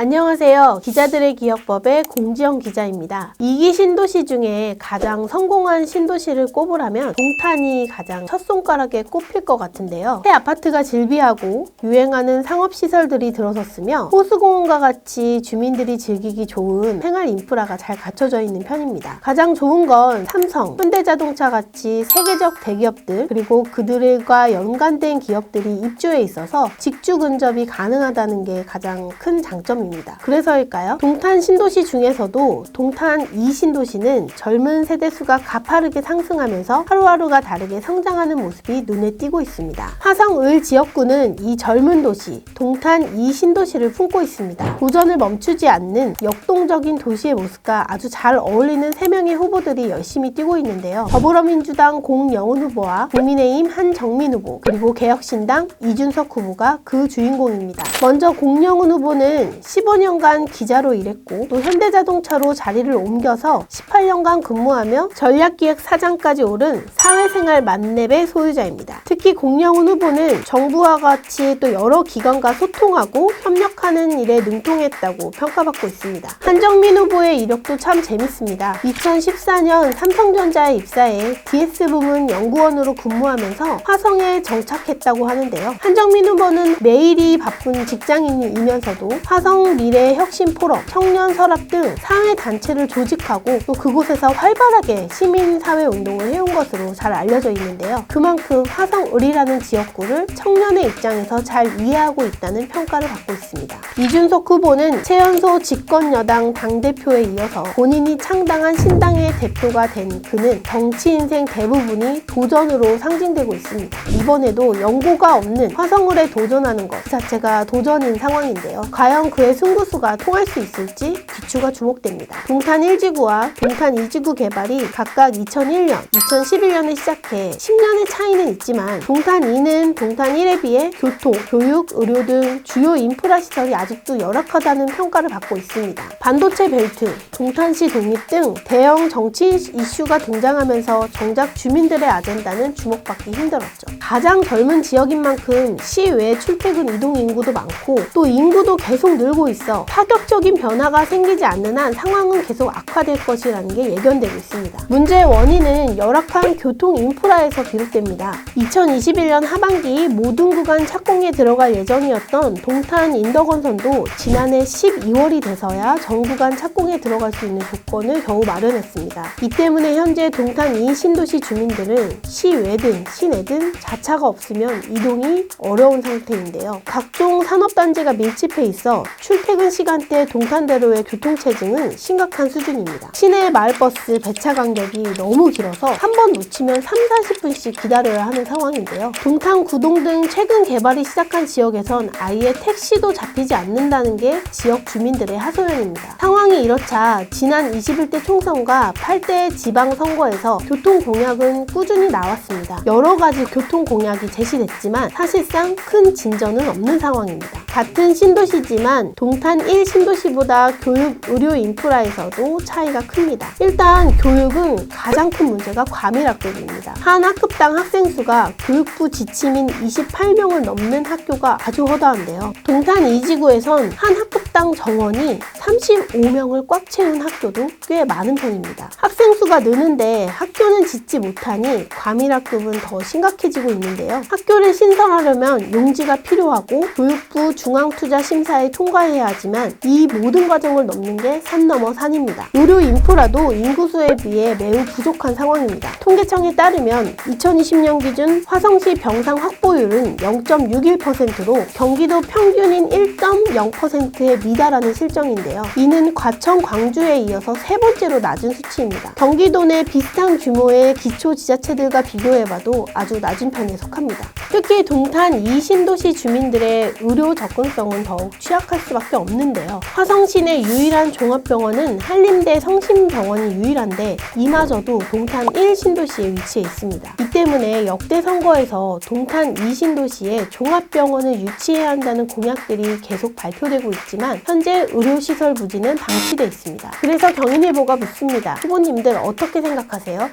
안녕하세요. 기자들의 기억법의 공지영 기자입니다. 2기 신도시 중에 가장 성공한 신도시를 꼽으라면 동탄이 가장 첫 손가락에 꼽힐 것 같은데요. 새 아파트가 즐비하고 유행하는 상업시설들이 들어섰으며 호수공원과 같이 주민들이 즐기기 좋은 생활 인프라가 잘 갖춰져 있는 편입니다. 가장 좋은 건 삼성, 현대자동차 같이 세계적 대기업들 그리고 그들과 연관된 기업들이 입주해 있어서 직주 근접이 가능하다는 게 가장 큰 장점입니다. 그래서일까요? 동탄 신도시 중에서도 동탄 2신도시는 젊은 세대수가 가파르게 상승하면서 하루하루가 다르게 성장하는 모습이 눈에 띄고 있습니다. 화성-을 지역구는 이 젊은 도시, 동탄 2신도시를 품고 있습니다. 도전을 멈추지 않는 역동적인 도시의 모습과 아주 잘 어울리는 3명의 후보들이 열심히 뛰고 있는데요. 더불어민주당 공영훈 후보와 국민의힘 한정민 후보, 그리고 개혁신당 이준석 후보가 그 주인공입니다. 먼저 공영훈 후보는 15년간 기자로 일했고 또 현대자동차로 자리를 옮겨서 18년간 근무하며 전략기획 사장까지 오른 사회생활 만렙의 소유자입니다. 특히 공영훈 후보는 정부와 같이 또 여러 기관과 소통하고 협력하는 일에 능통했다고 평가받고 있습니다. 한정민 후보의 이력도 참 재밌습니다. 2014년 삼성전자에 입사해 DS 부문 연구원으로 근무하면서 화성에 정착했다고 하는데요. 한정민 후보는 매일이 바쁜 직장인이면서도 화성 미래혁신 포럼, 청년 서랍 등 사회단체를 조직하고 또 그곳에서 활발하게 시민사회 운동을 해온 것으로 잘 알려져 있는데요. 그만큼 화성을이라는 지역구를 청년의 입장에서 잘 이해하고 있다는 평가를 받고 있습니다. 이준석 후보는 최연소 집권여당 당대표에 이어서 본인이 창당한 신당의 대표가 된 그는 정치 인생 대부분이 도전으로 상징되고 있습니다. 이번에도 연고가 없는 화성을에 도전하는 것 자체가 도전인 상황인데요. 과연 그의 승부수가 통할 수 있을지 귀추가 주목됩니다. 동탄 1지구와 동탄 2지구 개발이 각각 2001년, 2011년에 시작해 10년의 차이는 있지만 동탄 2는 동탄 1에 비해 교통, 교육, 의료 등 주요 인프라 시설이 아직도 열악하다는 평가를 받고 있습니다. 반도체 벨트, 동탄시 독립 등 대형 정치 이슈가 등장하면서 정작 주민들의 아젠다는 주목받기 힘들었죠. 가장 젊은 지역인 만큼 시외 출퇴근 이동 인구도 많고 또 인구도 계속 늘고 있어 파격적인 변화가 생기지 않는 한 상황은 계속 악화될 것이라는 게 예견되고 있습니다. 문제의 원인은 열악한 교통 인프라에서 비롯됩니다. 2021년 하반기 모든 구간 착공에 들어갈 예정이었던 동탄 인덕원선도 지난해 12월이 돼서야 전 구간 착공에 들어갈 수 있는 조건을 겨우 마련했습니다. 이 때문에 현재 동탄 2 신도시 주민들은 시외든 시내든 자차가 없으면 이동이 어려운 상태인데요. 각종 산업단지가 밀집해 있어 출퇴근 시간대 동탄대로의 교통체증은 심각한 수준입니다. 시내 마을버스 배차 간격이 너무 길어서 한 번 놓치면 30-40분씩 기다려야 하는 상황인데요. 동탄 구동 등 최근 개발이 시작한 지역에선 아예 택시도 잡히지 않는다는 게 지역 주민들의 하소연입니다. 상황이 이렇자 지난 21대 총선과 8대 지방선거에서 교통공약은 꾸준히 나왔습니다. 여러 가지 교통공약이 제시됐지만 사실상 큰 진전은 없는 상황입니다. 같은 신도시지만 동탄 1 신도시보다 교육, 의료 인프라에서도 차이가 큽니다. 일단 교육은 가장 큰 문제가 과밀학급입니다. 한 학급당 학생 수가 교육부 지침인 28명을 넘는 학교가 아주 허다한데요. 동탄 2지구에선 한 학급당 정원이 35명을 꽉 채운 학교도 꽤 많은 편입니다. 학생 수가 느는데 학교는 짓지 못하니 과밀학급은 더 심각해지고 있는데요. 학교를 신설하려면 용지가 필요하고 교육부 중앙투자심사에 통과해야 하지만 이 모든 과정을 넘는 게 산 넘어 산입니다. 의료 인프라도 인구수에 비해 매우 부족한 상황입니다. 통계청에 따르면 2020년 기준 화성시 병상 확보율은 0.61%로 경기도 평균인 1.0%에 미달하는 실정인데요. 이는 과천, 광주에 이어서 세 번째로 낮은 수치입니다. 경기도 내 비슷한 규모의 기초지자체들과 비교해봐도 아주 낮은 편에 속합니다. 특히 동탄 2 신도시 주민들의 의료 접근성은 더욱 취약할 수밖에 없는데요. 화성시내 유일한 종합병원은 한림대 성심병원이 유일한데 이마저도 동탄 1 신도시에 위치해 있습니다. 이 때문에 역대 선거에서 동탄 2 신도시에 종합병원을 유치해야 한다는 공약들이 계속 발표되고 있지만 현재 의료시설 부지는 방치돼 있습니다. 그래서 경인일보가 묻습니다. 후보님들 어떻게 생각하세요?